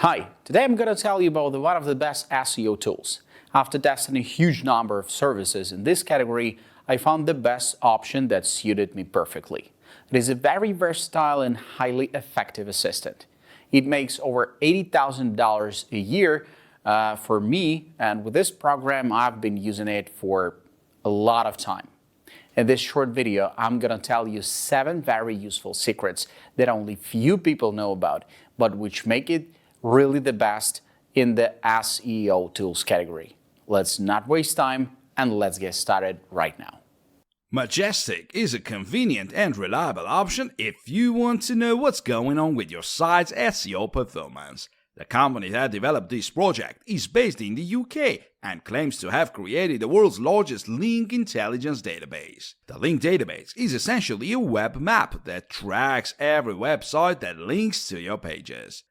Hi, today I'm going to tell you about one of the best SEO tools. After testing a huge number of services in this category, I found the best option that suited me perfectly. It is a very versatile and highly effective assistant. It makes over $80,000 a year for me, and with this program I've been using it for a lot of time. In this short video, I'm going to tell you 7 very useful secrets that only few people know about, but which make it really the best in the SEO tools category. Let's not waste time and let's get started right now. Majestic is a convenient and reliable option if you want to know what's going on with your site's SEO performance. The company that developed this project is based in the UK and claims to have created the world's largest link intelligence database. The link database is essentially a web map that tracks every website that links to your pages.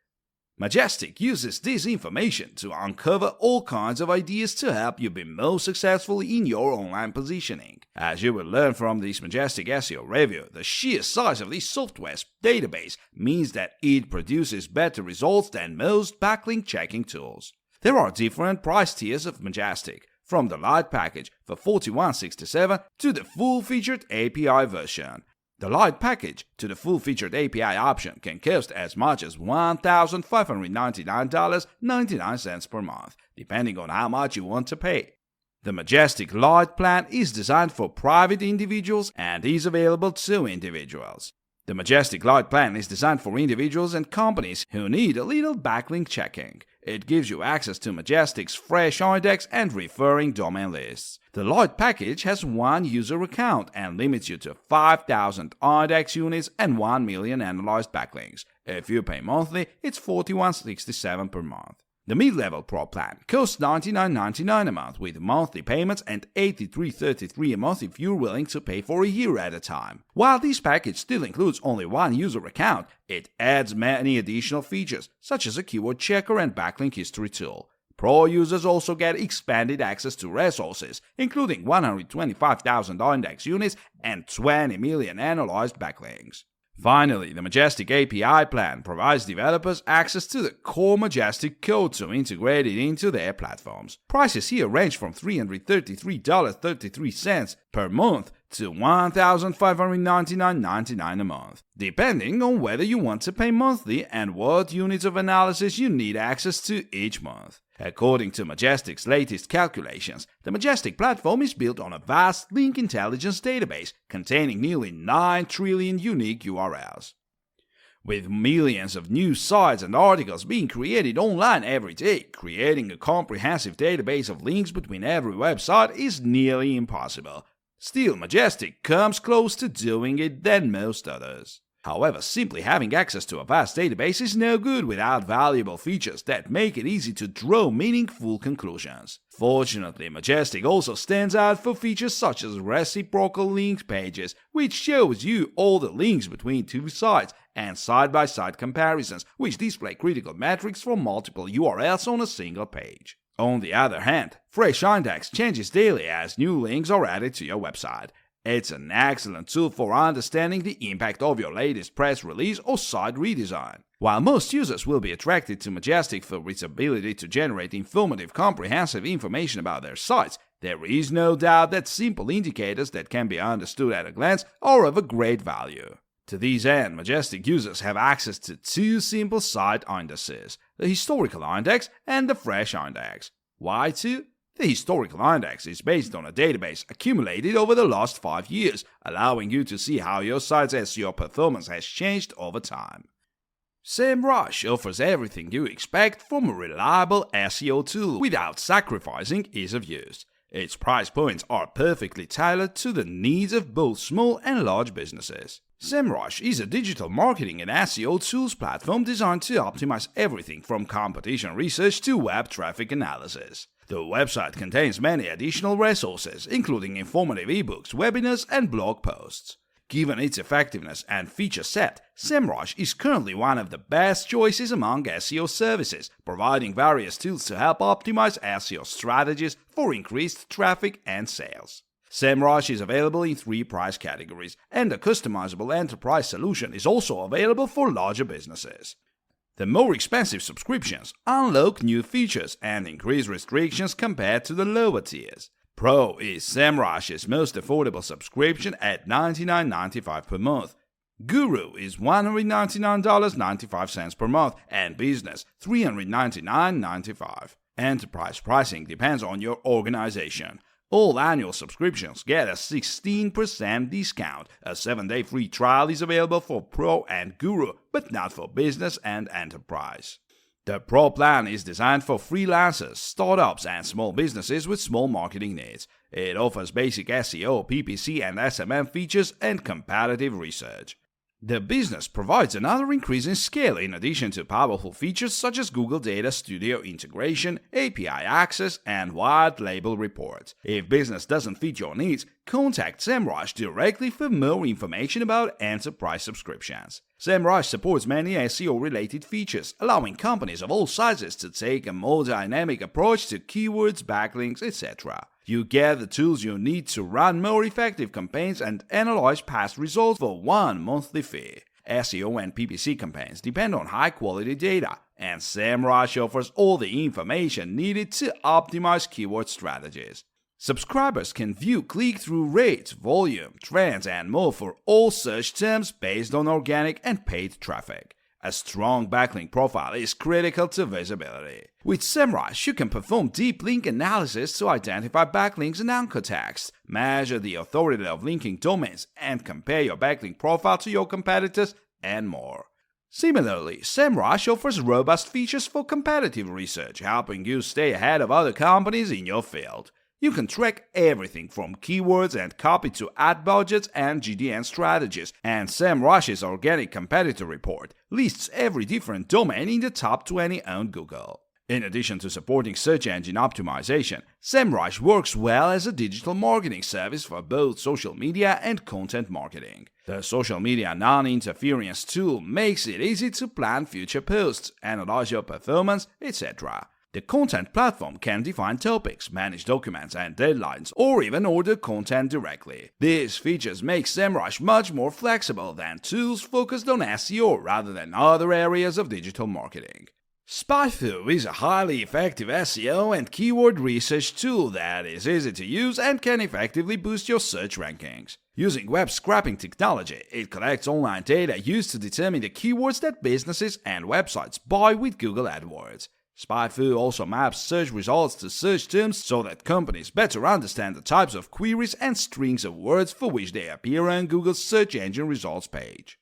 Majestic uses this information to uncover all kinds of ideas to help you be most successful in your online positioning. As you will learn from this Majestic SEO review, the sheer size of this software's database means that it produces better results than most backlink checking tools. There are different price tiers of Majestic, from the Lite package for $41.67 to the full-featured API version. The Lite package to the full-featured API option can cost as much as $1,599.99 per month, depending on how much you want to pay. The Majestic Lite plan is designed for private individuals and is available to individuals. The Majestic Lite plan is designed for individuals and companies who need a little backlink checking. It gives you access to Majestic's fresh index and referring domain lists. The Lite package has 1 user account and limits you to 5,000 index units and 1 million analyzed backlinks. If you pay monthly, it's $41.67 per month. The mid-level Pro plan costs $99.99 a month with monthly payments and $83.33 a month if you're willing to pay for a year at a time. While this package still includes only 1 user account, it adds many additional features, such as a keyword checker and backlink history tool. Pro users also get expanded access to resources, including 125,000 index units and 20 million analyzed backlinks. Finally, the Majestic API plan provides developers access to the core Majestic code to integrate it into their platforms. Prices here range from $333.33 per month to $1,599.99 a month, depending on whether you want to pay monthly and what units of analysis you need access to each month. According to Majestic's latest calculations, the Majestic platform is built on a vast link intelligence database containing nearly 9 trillion unique URLs. With millions of news sites and articles being created online every day, creating a comprehensive database of links between every website is nearly impossible. Still, Majestic comes close to doing it than most others. However, simply having access to a vast database is no good without valuable features that make it easy to draw meaningful conclusions. Fortunately, Majestic also stands out for features such as reciprocal link pages, which shows you all the links between 2 sites, and side-by-side comparisons, which display critical metrics for multiple URLs on a single page. On the other hand, Fresh Index changes daily as new links are added to your website. It's an excellent tool for understanding the impact of your latest press release or site redesign. While most users will be attracted to Majestic for its ability to generate informative, comprehensive information about their sites, there is no doubt that simple indicators that can be understood at a glance are of a great value. To this end, Majestic users have access to 2 simple site indices, the Historical Index and the Fresh Index. Why 2? The Historical Index is based on a database accumulated over the last 5 years, allowing you to see how your site's SEO performance has changed over time. SEMRush offers everything you expect from a reliable SEO tool without sacrificing ease of use. Its price points are perfectly tailored to the needs of both small and large businesses. SEMRush is a digital marketing and SEO tools platform designed to optimize everything from competition research to web traffic analysis. The website contains many additional resources, including informative ebooks, webinars, and blog posts. Given its effectiveness and feature set, SEMRush is currently one of the best choices among SEO services, providing various tools to help optimize SEO strategies for increased traffic and sales. SEMRush is available in 3 price categories, and a customizable enterprise solution is also available for larger businesses. The more expensive subscriptions unlock new features and increase restrictions compared to the lower tiers. Pro is SEMRush's most affordable subscription at $99.95 per month. Guru is $199.95 per month, and Business $399.95. Enterprise pricing depends on your organization. All annual subscriptions get a 16% discount. A 7-day free trial is available for Pro and Guru, but not for Business and Enterprise. The Pro plan is designed for freelancers, startups, and small businesses with small marketing needs. It offers basic SEO, PPC, and SMM features and competitive research. The Business provides another increase in scale in addition to powerful features such as Google Data Studio integration, API access, and white label reports. If Business doesn't fit your needs, contact SEMRush directly for more information about enterprise subscriptions. SEMRush supports many SEO-related features, allowing companies of all sizes to take a more dynamic approach to keywords, backlinks, etc. You get the tools you need to run more effective campaigns and analyze past results for one monthly fee. SEO and PPC campaigns depend on high-quality data, and SEMRush offers all the information needed to optimize keyword strategies. Subscribers can view click-through rates, volume, trends, and more for all search terms based on organic and paid traffic. A strong backlink profile is critical to visibility. With SEMRush, you can perform deep link analysis to identify backlinks and anchor text, measure the authority of linking domains, and compare your backlink profile to your competitors, and more. Similarly, SEMRush offers robust features for competitive research, helping you stay ahead of other companies in your field. You can track everything from keywords and copy to ad budgets and GDN strategies, and SEMRush's Organic Competitor Report lists every different domain in the top 20 on Google. In addition to supporting search engine optimization, SEMRush works well as a digital marketing service for both social media and content marketing. The social media non-interference tool makes it easy to plan future posts, analyze your performance, etc. The content platform can define topics, manage documents and deadlines, or even order content directly. These features make SEMRush much more flexible than tools focused on SEO rather than other areas of digital marketing. SpyFu is a highly effective SEO and keyword research tool that is easy to use and can effectively boost your search rankings. Using web scraping technology, it collects online data used to determine the keywords that businesses and websites buy with Google AdWords. SpyFu also maps search results to search terms so that companies better understand the types of queries and strings of words for which they appear on Google's search engine results page.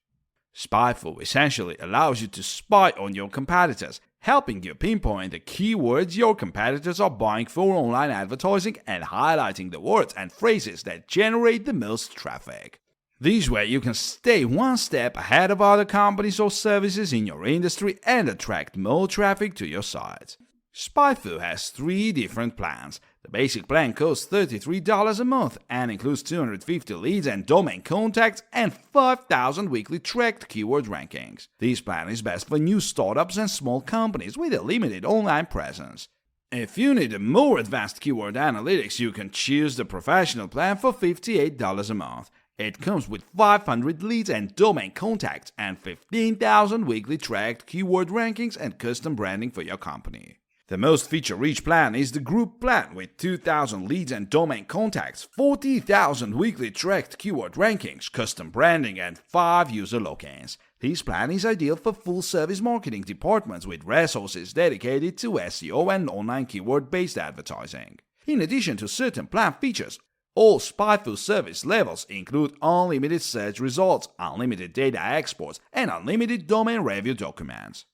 SpyFu essentially allows you to spy on your competitors, helping you pinpoint the keywords your competitors are buying for online advertising and highlighting the words and phrases that generate the most traffic. This way you can stay one step ahead of other companies or services in your industry and attract more traffic to your site. SpyFu has 3 different plans. The basic plan costs $33 a month and includes 250 leads and domain contacts and 5,000 weekly tracked keyword rankings. This plan is best for new startups and small companies with a limited online presence. If you need a more advanced keyword analytics, you can choose the professional plan for $58 a month. It comes with 500 leads and domain contacts and 15,000 weekly tracked keyword rankings and custom branding for your company. The most feature-rich plan is the group plan with 2,000 leads and domain contacts, 40,000 weekly tracked keyword rankings, custom branding, and 5 user logins. This plan is ideal for full-service marketing departments with resources dedicated to SEO and online keyword-based advertising. In addition to certain plan features, all SpyFu service levels include unlimited search results, unlimited data exports, and unlimited domain review documents.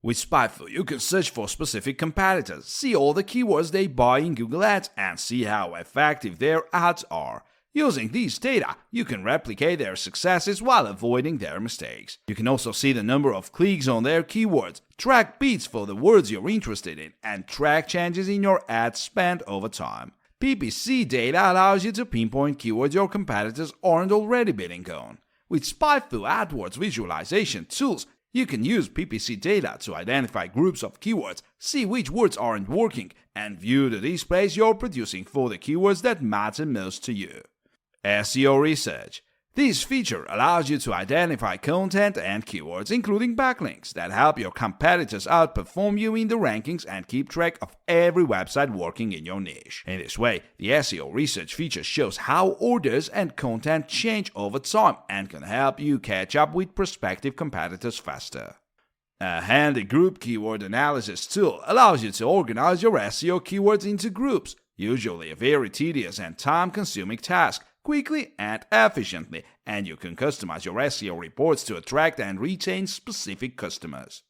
With SpyFu, you can search for specific competitors, see all the keywords they buy in Google Ads, and see how effective their ads are. Using these data, you can replicate their successes while avoiding their mistakes. You can also see the number of clicks on their keywords, track bids for the words you're interested in, and track changes in your ad spend over time. PPC data allows you to pinpoint keywords your competitors aren't already bidding on. With SpyFu AdWords visualization tools, you can use PPC data to identify groups of keywords, see which words aren't working, and view the displays you're producing for the keywords that matter most to you. SEO research. This feature allows you to identify content and keywords, including backlinks, that help your competitors outperform you in the rankings and keep track of every website working in your niche. In this way, the SEO research feature shows how orders and content change over time and can help you catch up with prospective competitors faster. A handy group keyword analysis tool allows you to organize your SEO keywords into groups, usually a very tedious and time-consuming task, quickly and efficiently, and you can customize your SEO reports to attract and retain specific customers.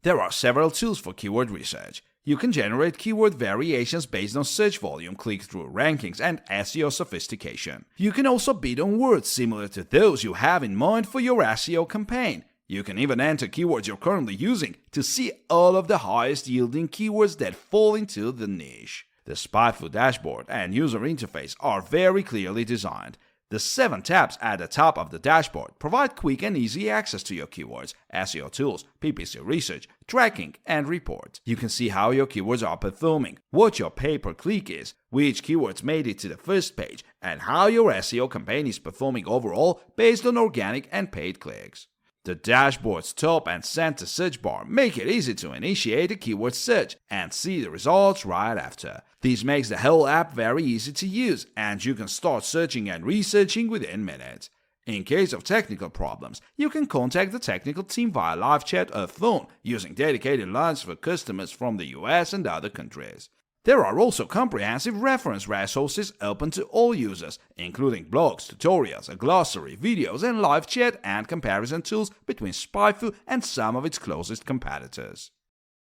There are several tools for keyword research. You can generate keyword variations based on search volume, click-through rankings, and SEO sophistication. You can also bid on words similar to those you have in mind for your SEO campaign. You can even enter keywords you're currently using to see all of the highest yielding keywords that fall into the niche. The SpyFu dashboard and user interface are very clearly designed. The 7 tabs at the top of the dashboard provide quick and easy access to your keywords, SEO tools, PPC research, tracking, and reports. You can see how your keywords are performing, what your pay-per-click is, which keywords made it to the first page, and how your SEO campaign is performing overall based on organic and paid clicks. The dashboard's top and center search bar make it easy to initiate a keyword search and see the results right after. This makes the whole app very easy to use, and you can start searching and researching within minutes. In case of technical problems, you can contact the technical team via live chat or phone using dedicated lines for customers from the US and other countries. There are also comprehensive reference resources open to all users, including blogs, tutorials, a glossary, videos, and live chat and comparison tools between SpyFu and some of its closest competitors.